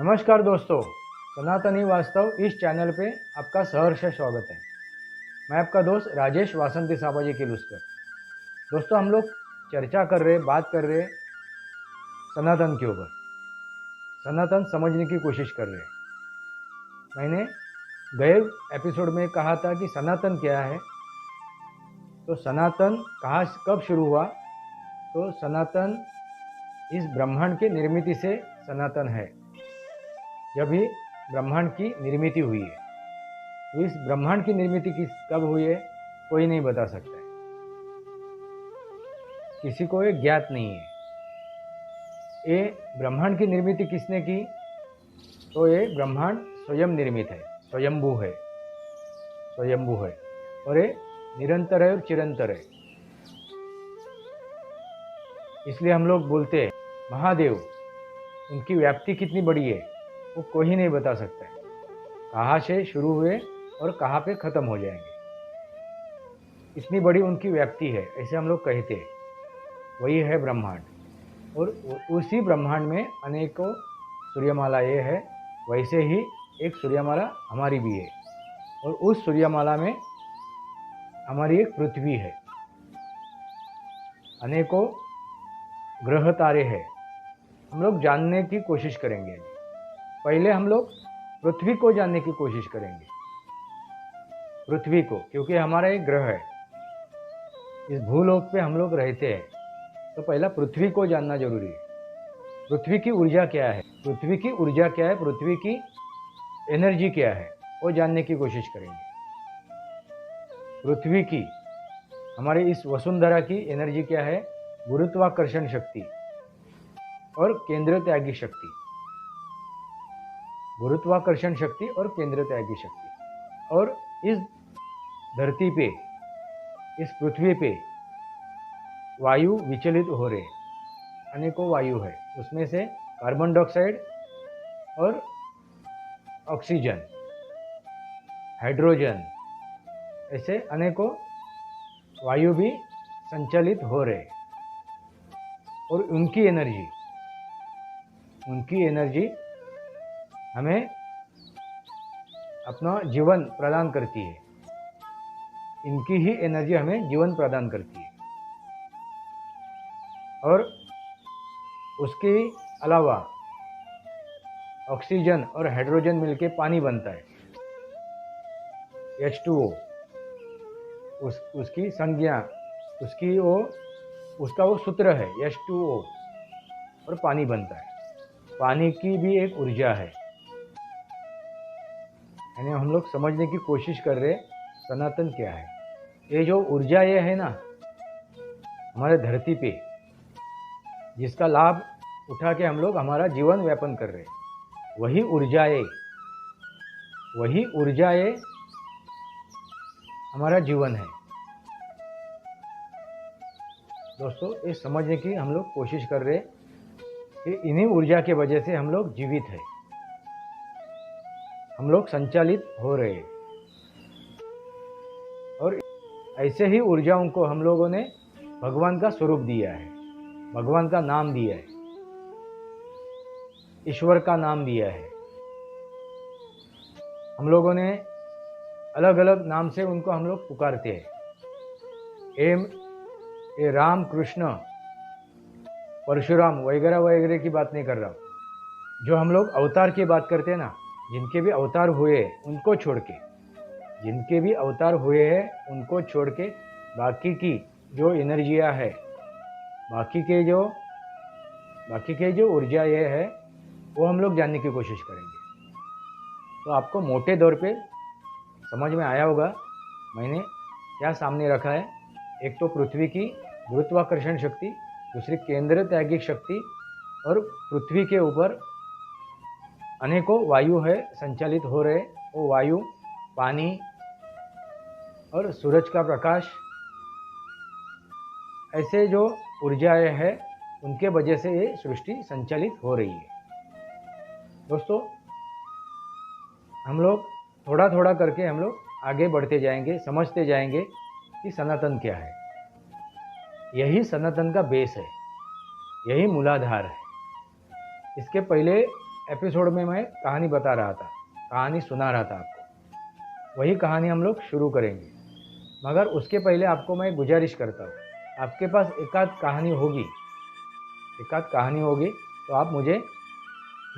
नमस्कार दोस्तों, सनातनी वास्तव इस चैनल पे आपका सहर्ष स्वागत है। मैं आपका दोस्त राजेश वासंती साबाजी किलुस्कर। दोस्तों, हम लोग चर्चा कर रहे, बात कर रहे सनातन के ऊपर। सनातन समझने की कोशिश कर रहे। मैंने गए एपिसोड में कहा था कि सनातन क्या है। तो सनातन कहाँ कब शुरू हुआ? तो सनातन इस ब्रह्मांड की निर्मिति से सनातन है। जब भी ब्रह्मांड की निर्मित हुई है, तो इस ब्रह्मांड की निर्मित कब हुई है कोई नहीं बता सकता है, किसी को ये ज्ञात नहीं है। ये ब्रह्मांड की निर्मित किसने की? तो ये ब्रह्मांड स्वयं निर्मित है, स्वयंभू है, स्वयंभू है और ये निरंतर है और चिरंतर है। इसलिए हम लोग बोलते हैं महादेव, उनकी व्याप्ति कितनी बड़ी है वो कोई नहीं बता सकता है। कहाँ से शुरू हुए और कहाँ पे ख़त्म हो जाएंगे, इतनी बड़ी उनकी व्याप्ति है, ऐसे हम लोग कहते हैं। वही है ब्रह्मांड, और उसी ब्रह्मांड में अनेकों सूर्यमाला ये है। वैसे ही एक सूर्यमाला हमारी भी है, और उस सूर्यमाला में हमारी एक पृथ्वी है। अनेकों ग्रह तारे हैं। हम लोग जानने की कोशिश करेंगे। पहले हम लोग पृथ्वी को जानने की कोशिश करेंगे, पृथ्वी को, क्योंकि हमारा एक ग्रह है। इस भूलोक पे हम लोग रहते हैं, तो पहला पृथ्वी को जानना जरूरी है। पृथ्वी की ऊर्जा क्या है, पृथ्वी की ऊर्जा क्या है, पृथ्वी की एनर्जी क्या है, वो जानने की कोशिश करेंगे। पृथ्वी की, हमारे इस वसुंधरा की एनर्जी क्या है? गुरुत्वाकर्षण शक्ति और केंद्र त्यागी शक्ति। गुरुत्वाकर्षण शक्ति और केंद्र त्यागी शक्ति। और इस धरती पे, इस पृथ्वी पे वायु विचलित हो रहे, अनेकों वायु है। उसमें से कार्बन डाइऑक्साइड और ऑक्सीजन, हाइड्रोजन, ऐसे अनेकों वायु भी संचालित हो रहे। और उनकी एनर्जी हमें अपना जीवन प्रदान करती है। इनकी ही एनर्जी हमें जीवन प्रदान करती है। और उसके अलावा ऑक्सीजन और हाइड्रोजन मिलके पानी बनता है, H2O। उसकी संज्ञा, उसका वो सूत्र है H2O, और पानी बनता है। पानी की भी एक ऊर्जा है। यानी हम लोग समझने की कोशिश कर रहे सनातन क्या है। ये जो ऊर्जा ये है ना हमारे धरती पे, जिसका लाभ उठा के हम लोग हमारा जीवन व्यापन कर रहे, वही ऊर्जा हमारा जीवन है। दोस्तों, ये समझने की हम लोग कोशिश कर रहे कि इन्हीं ऊर्जा के वजह से हम लोग जीवित है, हम लोग संचालित हो रहे हैं। और ऐसे ही ऊर्जाओं को हम लोगों ने भगवान का स्वरूप दिया है, भगवान का नाम दिया है, ईश्वर का नाम दिया है। हम लोगों ने अलग अलग नाम से उनको हम लोग पुकारते हैं। ये राम, कृष्ण, परशुराम वगैरह वगैरह की बात नहीं कर रहा हूँ। जो हम लोग अवतार की बात करते हैं ना, जिनके भी अवतार हुए उनको छोड़ के, जिनके भी अवतार हुए हैं उनको छोड़ के बाकी की जो एनर्जियाँ है, बाकी के जो ऊर्जा ये है, वो हम लोग जानने की कोशिश करेंगे। तो आपको मोटे तौर पे समझ में आया होगा मैंने क्या सामने रखा है। एक तो पृथ्वी की गुरुत्वाकर्षण शक्ति, दूसरी केंद्र त्यागी शक्ति, और पृथ्वी के ऊपर अनेकों वायु है संचालित हो रहे। वो वायु, पानी और सूरज का प्रकाश, ऐसे जो ऊर्जाएं हैं उनके वजह से ये सृष्टि संचालित हो रही है। दोस्तों, हम लोग थोड़ा थोड़ा करके हम लोग आगे बढ़ते जाएंगे, समझते जाएंगे कि सनातन क्या है। यही सनातन का बेस है, यही मूलाधार है। इसके पहले एपिसोड में मैं कहानी बता रहा था, कहानी सुना रहा था आपको, वही कहानी हम लोग शुरू करेंगे। मगर उसके पहले आपको मैं गुजारिश करता हूँ, आपके पास एकाध कहानी होगी तो आप मुझे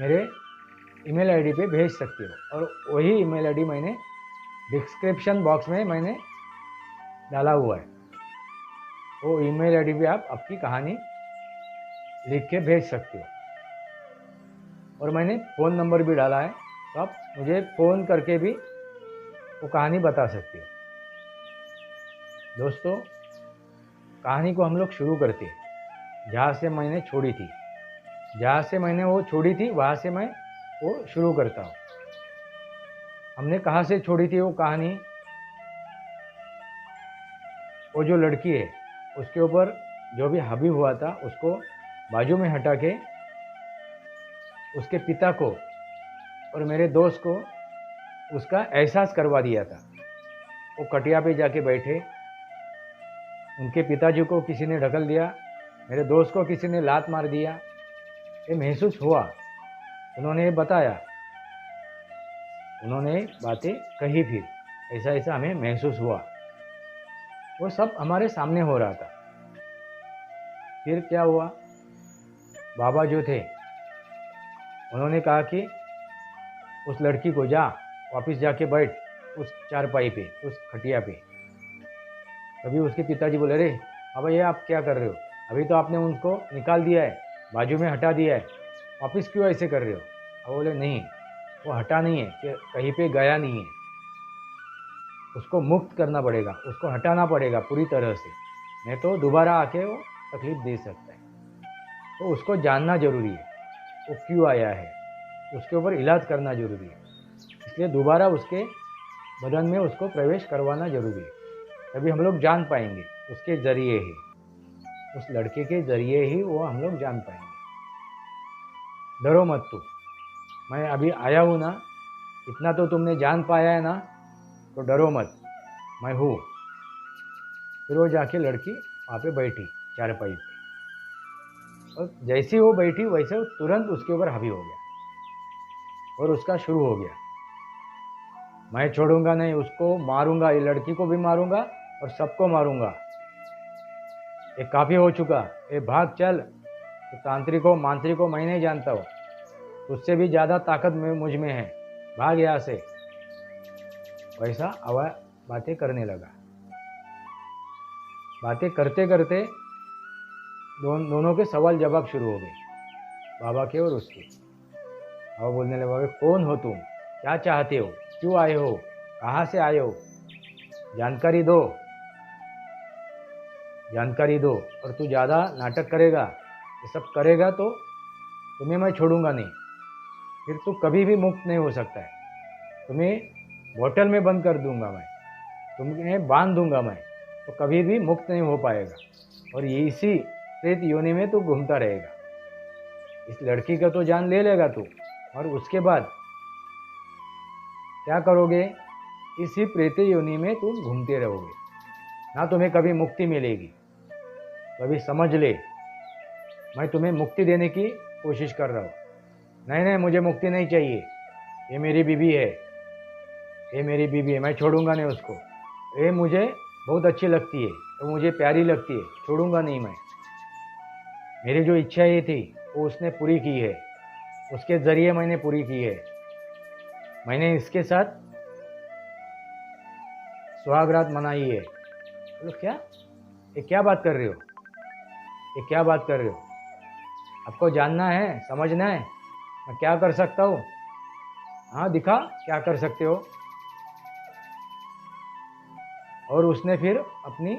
मेरे ईमेल आईडी पे भेज सकते हो, और वही ईमेल आईडी मैंने डिस्क्रिप्शन बॉक्स में मैंने डाला हुआ है। वो ईमेल आईडी पे आप आपकी कहानी लिख के भेज सकते हो, और मैंने फ़ोन नंबर भी डाला है, तो आप मुझे फ़ोन करके भी वो कहानी बता सकते हो। दोस्तों, कहानी को हम लोग शुरू करते हैं जहाँ से मैंने छोड़ी थी, वहाँ से मैं वो शुरू करता हूँ। हमने कहाँ से छोड़ी थी वो कहानी? वो जो लड़की है उसके ऊपर जो भी हावी हुआ था उसको बाजू में हटा के उसके पिता को और मेरे दोस्त को उसका एहसास करवा दिया था। वो कटिया पे जाके बैठे, उनके पिताजी को किसी ने ढकल दिया, मेरे दोस्त को किसी ने लात मार दिया। ये महसूस हुआ, उन्होंने बताया, उन्होंने बातें कही, फिर ऐसा ऐसा हमें महसूस हुआ। वो सब हमारे सामने हो रहा था। फिर क्या हुआ? बाबा जो थे उन्होंने कहा कि उस लड़की को जा, वापस जाके बैठ उस चारपाई पे, उस खटिया पे। तभी उसके पिताजी बोले, अरे बाबा ये आप क्या कर रहे हो? अभी तो आपने उनको निकाल दिया है, बाजू में हटा दिया है, वापस क्यों ऐसे कर रहे हो? अब बोले नहीं, वो हटा नहीं है, कि कहीं पे गया नहीं है, उसको मुक्त करना पड़ेगा, उसको हटाना पड़ेगा पूरी तरह से, नहीं तो दोबारा आके वो तकलीफ दे सकता है। तो उसको जानना जरूरी है, वो क्यों आया है, उसके ऊपर इलाज करना जरूरी है। इसलिए दोबारा उसके बदन में उसको प्रवेश करवाना जरूरी है, तभी हम लोग जान पाएंगे। उसके ज़रिए ही, उस लड़के के ज़रिए ही वो हम लोग जान पाएंगे। डरो मत तू, मैं अभी आया हूँ ना, इतना तो तुमने जान पाया है ना, तो डरो मत, मैं हूँ। फिर वो जाके लड़की वहाँ पे बैठी चारपाई पे, और जैसी वो बैठी वैसे वो तुरंत उसके ऊपर हावी हो गया, और उसका शुरू हो गया, मैं छोड़ूंगा नहीं, उसको मारूंगा, ये लड़की को भी मारूंगा और सबको मारूंगा, ये काफ़ी हो चुका, ये भाग चल, तो तांत्रिकों मांत्रिकों मैं नहीं जानता हूँ, उससे भी ज़्यादा ताकत में मुझ में है, भाग यहाँ से। वैसा आवाज बातें करने लगा। बातें करते करते दोनों के सवाल जवाब शुरू हो गए, बाबा के और उसके। बाबा बोलने लगे, कौन हो तुम, क्या चाहते हो, क्यों आए हो, कहाँ से आए हो, जानकारी दो, जानकारी दो। और तू ज़्यादा नाटक करेगा, ये सब करेगा तो तुम्हें मैं छोड़ूंगा नहीं, फिर तू कभी भी मुक्त नहीं हो सकता है, तुम्हें बोतल में बंद कर दूंगा मैं, तुम्हें बांध दूंगा मैं, तो कभी भी मुक्त नहीं हो पाएगा, और ये इसी प्रेत योनि में तू घूमता रहेगा। इस लड़की का तो जान ले लेगा तू, और उसके बाद क्या करोगे? इसी प्रेत योनि में तुम घूमते रहोगे, ना तुम्हें कभी मुक्ति मिलेगी। कभी समझ ले, मैं तुम्हें मुक्ति देने की कोशिश कर रहा हूँ। नहीं नहीं, मुझे मुक्ति नहीं चाहिए, ये मेरी बीवी है, ये मेरी बीवी है, मैं छोड़ूंगा नहीं उसको, ये मुझे बहुत अच्छी लगती है, तो मुझे प्यारी लगती है, छोड़ूंगा नहीं मैं। मेरी जो इच्छा ये थी वो उसने पूरी की है, उसके ज़रिए मैंने पूरी की है। मैंने इसके साथ सुहागरात मनाई है। बोलो क्या, ये क्या बात कर रहे हो, ये क्या बात कर रहे हो? आपको जानना है, समझना है, मैं क्या कर सकता हूँ? हाँ दिखा, क्या कर सकते हो? और उसने फिर अपनी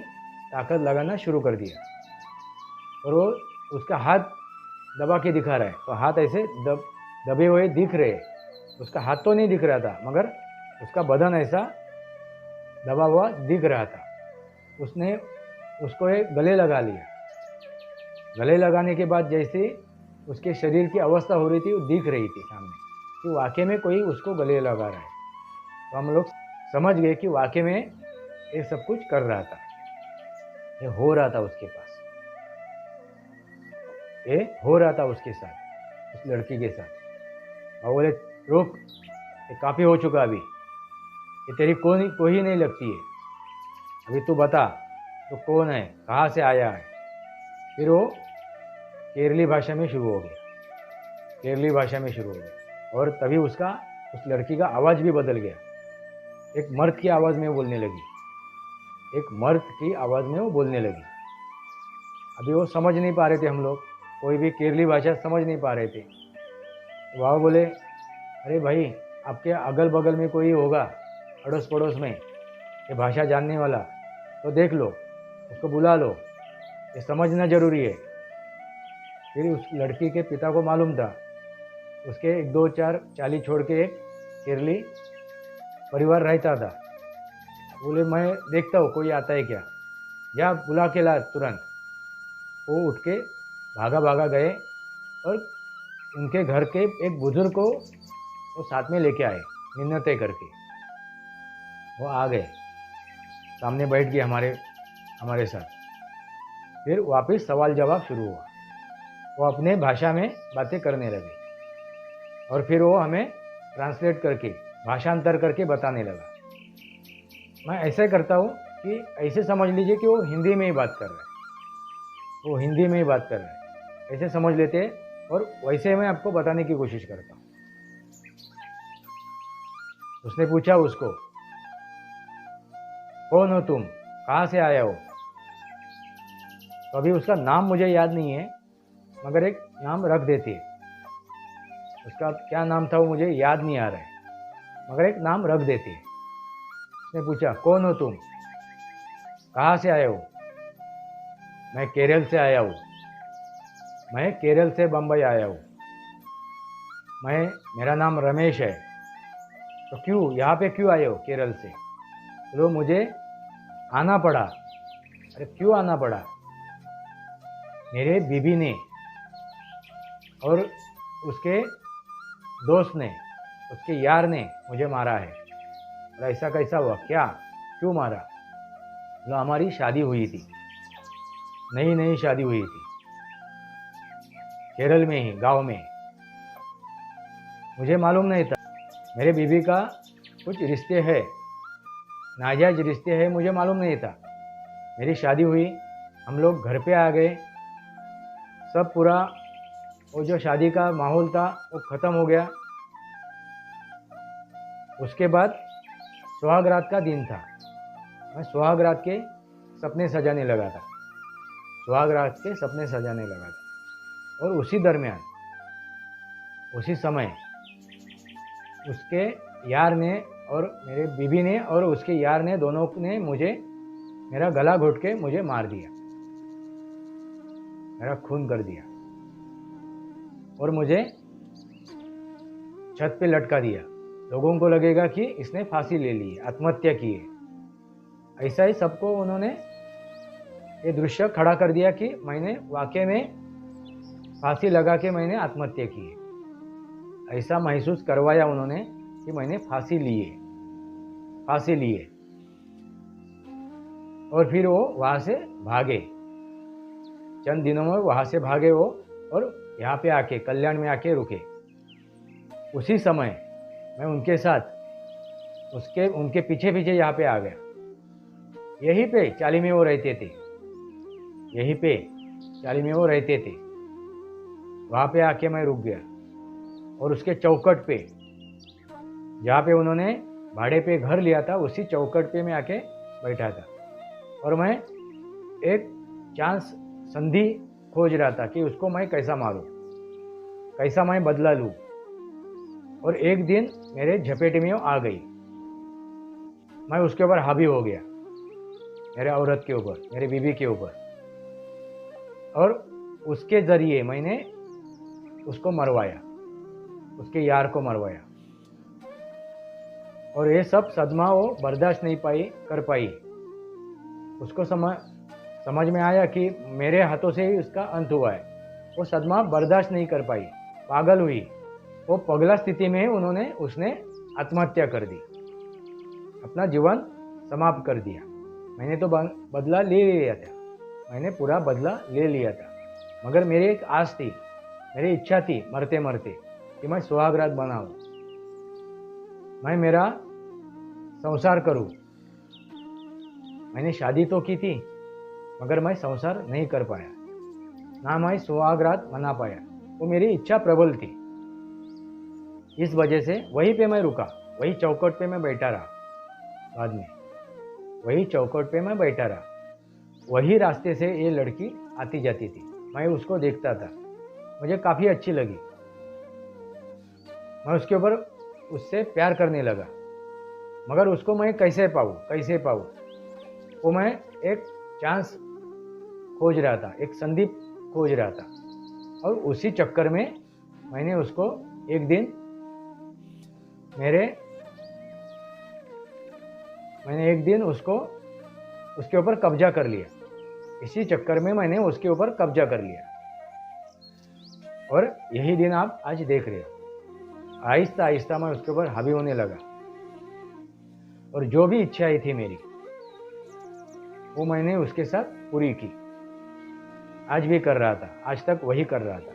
ताकत लगाना शुरू कर दिया, और वो उसका हाथ दबा के दिखा रहा है, तो हाथ ऐसे दबे हुए दिख रहे, उसका हाथ तो नहीं दिख रहा था, मगर उसका बदन ऐसा दबा हुआ दिख रहा था। उसने उसको एक गले लगा लिया। गले लगाने के बाद जैसे उसके शरीर की अवस्था हो रही थी, वो दिख रही थी सामने कि वाकई में कोई उसको गले लगा रहा है। तो हम लोग समझ गए कि वाकई में ये सब कुछ कर रहा था, ये हो रहा था उसके पास, ये हो रहा था उसके साथ, उस लड़की के साथ। बाबू बोले रुक, ये काफ़ी हो चुका अभी, ये तेरी कोई नहीं लगती है, अभी तू बता तो कौन है, कहाँ से आया है। फिर वो केरली भाषा में शुरू हो गया, केरली भाषा में शुरू हो गया। और तभी उस लड़की का आवाज़ भी बदल गया, एक मर्द की आवाज़ में वो बोलने लगी, एक मर्द की आवाज़ में वो बोलने लगी। अभी वो समझ नहीं पा रहे थे, हम लोग कोई भी केरली भाषा समझ नहीं पा रहे थे। तो बाबा बोले अरे भाई, आपके अगल बगल में कोई होगा, अड़ोस पड़ोस में ये भाषा जानने वाला, तो देख लो, उसको बुला लो, ये समझना ज़रूरी है। फिर उस लड़की के पिता को मालूम था, उसके 1-2-4 चाली छोड़ के एक केरली परिवार रहता था। बोले मैं देखता हूँ कोई आता है क्या, जा बुला के ला तुरंत। वो उठ के भागा भागा गए और उनके घर के एक बुजुर्ग को वो साथ में लेके आए, मिन्नतें करके। वो आ गए, सामने बैठ गए हमारे साथ। फिर वापस सवाल जवाब शुरू हुआ, वो अपने भाषा में बातें करने लगे और फिर वो हमें ट्रांसलेट करके, भाषांतर करके बताने लगा। मैं ऐसे करता हूँ कि ऐसे समझ लीजिए कि वो हिंदी में ही बात कर रहा है, वो हिंदी में ही बात कर रहा है, ऐसे समझ लेते हैं और वैसे मैं आपको बताने की कोशिश करता हूँ। उसने पूछा उसको, कौन हो तुम, कहाँ से आया हो। तो अभी उसका नाम मुझे याद नहीं है, मगर एक नाम रख देते, उसका क्या नाम था वो मुझे याद नहीं आ रहा है, मगर एक नाम रख देते। उसने पूछा कौन हो तुम, कहाँ से आए हो। मैं केरल से आया हूँ, मैं केरल से बम्बई आया हूँ, मेरा नाम रमेश है। तो क्यों यहाँ पे क्यों आए हो केरल से। तो मुझे आना पड़ा। अरे क्यों आना पड़ा, मेरे बीबी ने और उसके दोस्त ने, उसके यार ने मुझे मारा है। और ऐसा कैसा हुआ, क्या क्यों मारा। तो हमारी शादी हुई थी, नई नई शादी हुई थी केरल में ही, गांव में। मुझे मालूम नहीं था, मेरे बीबी का कुछ रिश्ते है, नाजायज रिश्ते है, मुझे मालूम नहीं था। मेरी शादी हुई, हम लोग घर पे आ गए, सब पूरा वो जो शादी का माहौल था वो ख़त्म हो गया। उसके बाद सुहाग रात का दिन था, मैं सुहाग रात के सपने सजाने लगा था, सुहाग रात के सपने सजाने लगा था। और उसी दरमियान, उसी समय उसके यार ने और मेरे बीबी ने और उसके यार ने, दोनों ने मुझे, मेरा गला घोट के मुझे मार दिया, मेरा खून कर दिया और मुझे छत पे लटका दिया। लोगों को लगेगा कि इसने फांसी ले ली, आत्महत्या की है। ऐसा ही सबको उन्होंने ये दृश्य खड़ा कर दिया कि मैंने वाकई में फांसी लगा के मैंने आत्महत्या की है। ऐसा महसूस करवाया उन्होंने कि मैंने फांसी ली है, फांसी ली है। और फिर वो वहाँ से भागे, चंद दिनों में वहाँ से भागे वो, और यहाँ पे आके कल्याण में आके रुके। उसी समय मैं उनके साथ उनके पीछे पीछे यहाँ पे आ गया। यहीं पे चाली में वो रहते थे, यहीं पे चाली में वो रहते थे। वहाँ पे आके मैं रुक गया और उसके चौखट पे, जहाँ पे उन्होंने भाड़े पे घर लिया था, उसी चौखट पे मैं आके बैठा था। और मैं एक चांस, संधि खोज रहा था कि उसको मैं कैसा मारूं, कैसा मैं बदला लूं। और एक दिन मेरे झपेटे में वो आ गई, मैं उसके ऊपर हावी हो गया, मेरे औरत के ऊपर, मेरे बीवी के ऊपर। और उसके ज़रिए मैंने उसको मरवाया, उसके यार को मरवाया। और ये सब सदमा वो बर्दाश्त नहीं कर पाई। उसको समझ में आया कि मेरे हाथों से ही उसका अंत हुआ है। वो सदमा बर्दाश्त नहीं कर पाई, पागल हुई। वो पगला स्थिति में उसने आत्महत्या कर दी, अपना जीवन समाप्त कर दिया। मैंने तो बदला ले लिया था, मैंने पूरा बदला ले लिया था, मगर मेरी एक आस थी, मेरी इच्छा थी मरते मरते कि मैं सुहागरात बनाऊं, मैं मेरा संसार करूं। मैंने शादी तो की थी मगर मैं संसार नहीं कर पाया, ना मैं सुहागरात मना पाया। वो मेरी इच्छा प्रबल थी, इस वजह से वहीं पे मैं रुका, वही चौखट पे मैं बैठा रहा। बाद में वही चौखट पे मैं बैठा रहा। वही रास्ते से ये लड़की आती जाती थी, मैं उसको देखता था, मुझे काफ़ी अच्छी लगी। मैं उसके ऊपर उससे प्यार करने लगा, मगर उसको मैं कैसे पाऊँ। वो मैं एक चांस खोज रहा था, एक संदीप खोज रहा था। और उसी चक्कर में मैंने उसको एक दिन उसको उसके ऊपर कब्जा कर लिया। इसी चक्कर में मैंने उसके ऊपर कब्जा कर लिया, और यही दिन आप आज देख रहे हो। आहिस्ता आहिस्ता मैं उसके ऊपर हावी होने लगा, और जो भी इच्छाएं थी मेरी वो मैंने उसके साथ पूरी की। आज भी कर रहा था, आज तक वही कर रहा था।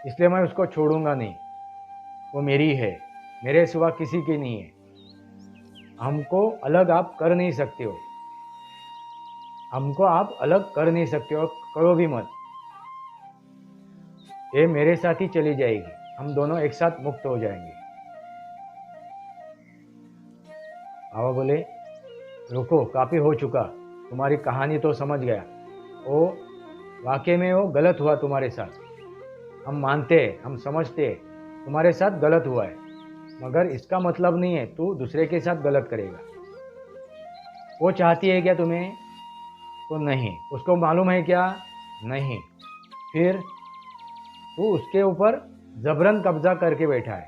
इसलिए मैं उसको छोड़ूंगा नहीं। वो मेरी है, मेरे सिवा किसी की नहीं है। हमको अलग आप कर नहीं सकते हो, हमको आप अलग कर नहीं सकते हो, करो भी मत। ये मेरे साथ ही चली जाएगी, हम दोनों एक साथ मुक्त हो जाएंगे। बाबा बोले, रुको, काफ़ी हो चुका, तुम्हारी कहानी तो समझ गया। वो वाकई में वो गलत हुआ तुम्हारे साथ, हम मानते हैं, हम समझते हैं तुम्हारे साथ गलत हुआ है, मगर इसका मतलब नहीं है तू दूसरे के साथ गलत करेगा। वो चाहती है क्या तुम्हें? तो नहीं। उसको मालूम है क्या? नहीं। फिर तू उसके ऊपर जबरन कब्जा करके बैठा है,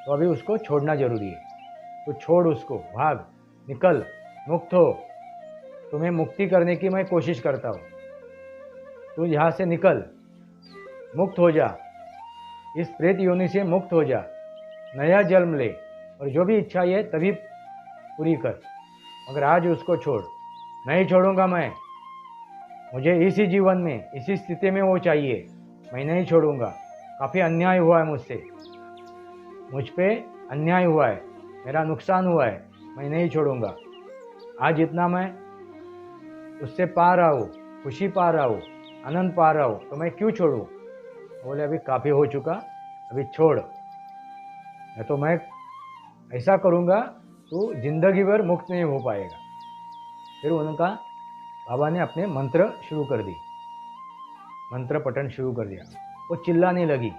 तो अभी उसको छोड़ना जरूरी है। तो छोड़ उसको, भाग, निकल, मुक्त हो। तुम्हें मुक्ति करने की मैं कोशिश करता हूँ। तू यहाँ से निकल, मुक्त हो जा, इस प्रेत योनि से मुक्त हो जा, नया जन्म ले, और जो भी इच्छा है तभी पूरी कर। मगर आज उसको छोड़। नहीं छोड़ूंगा मैं, मुझे इसी जीवन में, इसी स्थिति में वो चाहिए, मैं नहीं छोड़ूंगा। काफ़ी अन्याय हुआ है मुझसे, मुझ पे अन्याय हुआ है, मेरा नुकसान हुआ है, मैं नहीं छोड़ूंगा। आज इतना मैं उससे पा रहा हूँ, खुशी पा रहा हूँ, आनंद पा रहा हूँ, तो मैं क्यों छोड़ूँ? बोले, अभी काफ़ी हो चुका, अभी छोड़, या तो मैं ऐसा करूँगा तो जिंदगी भर मुक्त नहीं हो पाएगा। फिर उनका बाबा ने अपने मंत्र शुरू कर दी, मंत्र पठन शुरू कर दिया। वो चिल्लाने लगी,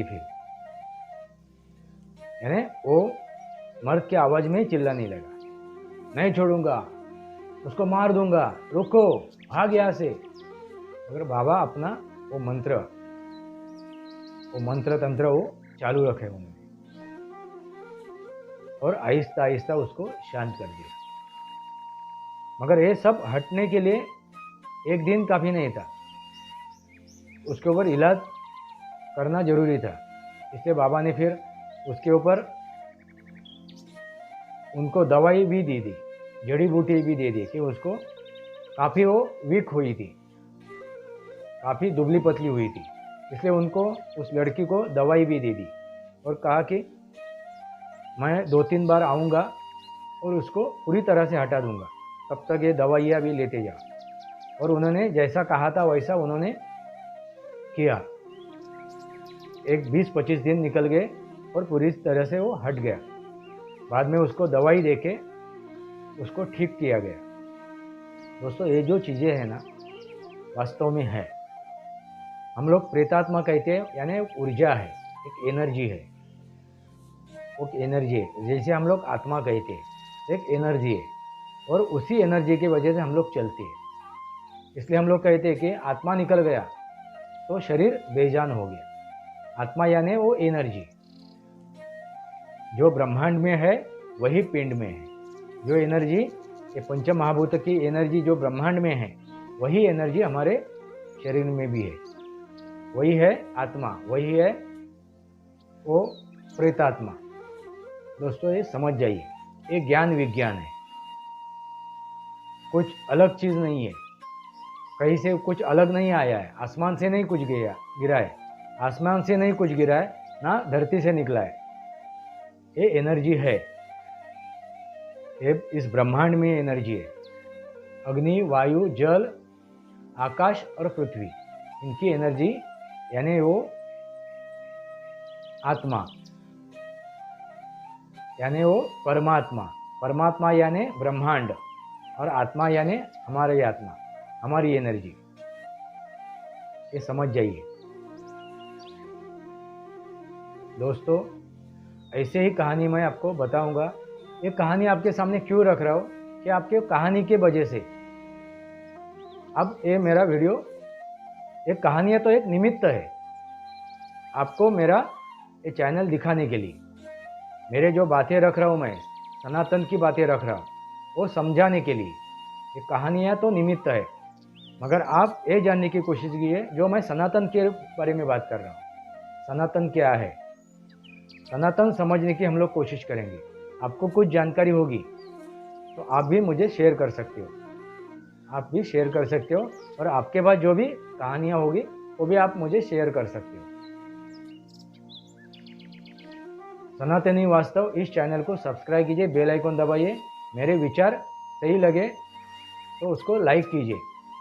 फिर यानी वो मर्द की आवाज़ में चिल्लाने लगा, नहीं छोड़ूंगा, उसको मार दूंगा, रुको, भाग यहाँ से। मगर बाबा अपना वो मंत्र तंत्र वो चालू रखे उन्होंने, और आहिस्ता आहिस्ता उसको शांत कर दिया। मगर ये सब हटने के लिए एक दिन काफ़ी नहीं था, उसके ऊपर इलाज करना जरूरी था। इसलिए बाबा ने फिर उसके ऊपर उनको दवाई भी दी थी, जड़ी बूटी भी दे दी कि उसको काफ़ी वो वीक हुई थी, काफ़ी दुबली पतली हुई थी। इसलिए उनको, उस लड़की को दवाई भी दे दी, और कहा कि मैं 2-3 बार आऊँगा और उसको पूरी तरह से हटा दूँगा, तब तक ये दवाइयाँ भी लेते जाओ। और उन्होंने जैसा कहा था वैसा उन्होंने किया। एक 20-25 दिन निकल गए और पूरी तरह से वो हट गया। बाद में उसको दवाई देके उसको ठीक किया गया। दोस्तों, ये जो चीज़ें हैं ना, वास्तव में है। हम लोग प्रेतात्मा कहते हैं, यानी ऊर्जा है, एक एनर्जी है, वो एनर्जी है। जैसे हम लोग आत्मा कहते हैं, एक एनर्जी है, और उसी एनर्जी की वजह से हम लोग चलते हैं। इसलिए हम लोग कहते हैं कि आत्मा निकल गया तो शरीर बेजान हो गया। आत्मा यानी वो एनर्जी जो ब्रह्मांड में है, वही पिंड में है। जो एनर्जी, ये पंच महाभूत की एनर्जी जो ब्रह्मांड में है, वही एनर्जी हमारे शरीर में भी है। वही है आत्मा, वही है वो प्रेतात्मा। दोस्तों, ये समझ जाइए, ये ज्ञान विज्ञान है, कुछ अलग चीज़ नहीं है। कहीं से कुछ अलग नहीं आया है, आसमान से नहीं कुछ गिरा है, आसमान से नहीं कुछ गिरा है, ना धरती से निकला है। ये एनर्जी है, ये इस ब्रह्मांड में एनर्जी है। अग्नि, वायु, जल, आकाश और पृथ्वी, इनकी एनर्जी यानी वो आत्मा, यानी वो परमात्मा, परमात्मा यानी ब्रह्मांड, और आत्मा यानी हमारी आत्मा, हमारी एनर्जी। ये समझ जाइए दोस्तों। ऐसे ही कहानी मैं आपको बताऊंगा। ये कहानी आपके सामने क्यों रख रहा हूँ कि आपके कहानी के वजह से अब ये मेरा वीडियो, एक कहानी है तो एक निमित्त है आपको मेरा ये चैनल दिखाने के लिए। मेरे जो बातें रख रहा हूँ मैं, सनातन की बातें रख रहा हूँ, वो समझाने के लिए। ये कहानियाँ तो निमित्त है, मगर आप ये जानने की कोशिश कीजिए जो मैं सनातन के बारे में बात कर रहा हूँ। सनातन क्या है, सनातन समझने की हम लोग कोशिश करेंगे। आपको कुछ जानकारी होगी तो आप भी मुझे शेयर कर सकते हो, आप भी शेयर कर सकते हो, और आपके पास जो भी कहानियाँ होगी वो भी आप मुझे शेयर कर सकते हो। सनातनी वास्तव इस चैनल को सब्सक्राइब कीजिए, बेल आइकन दबाइए। मेरे विचार सही लगे तो उसको लाइक कीजिए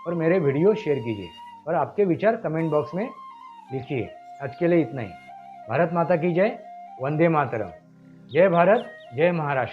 और मेरे वीडियो शेयर कीजिए, और आपके विचार कमेंट बॉक्स में लिखिए। आज के लिए इतना ही। भारत माता की जय, वंदे मातरम। जय भारत, जय महाराष्ट्र।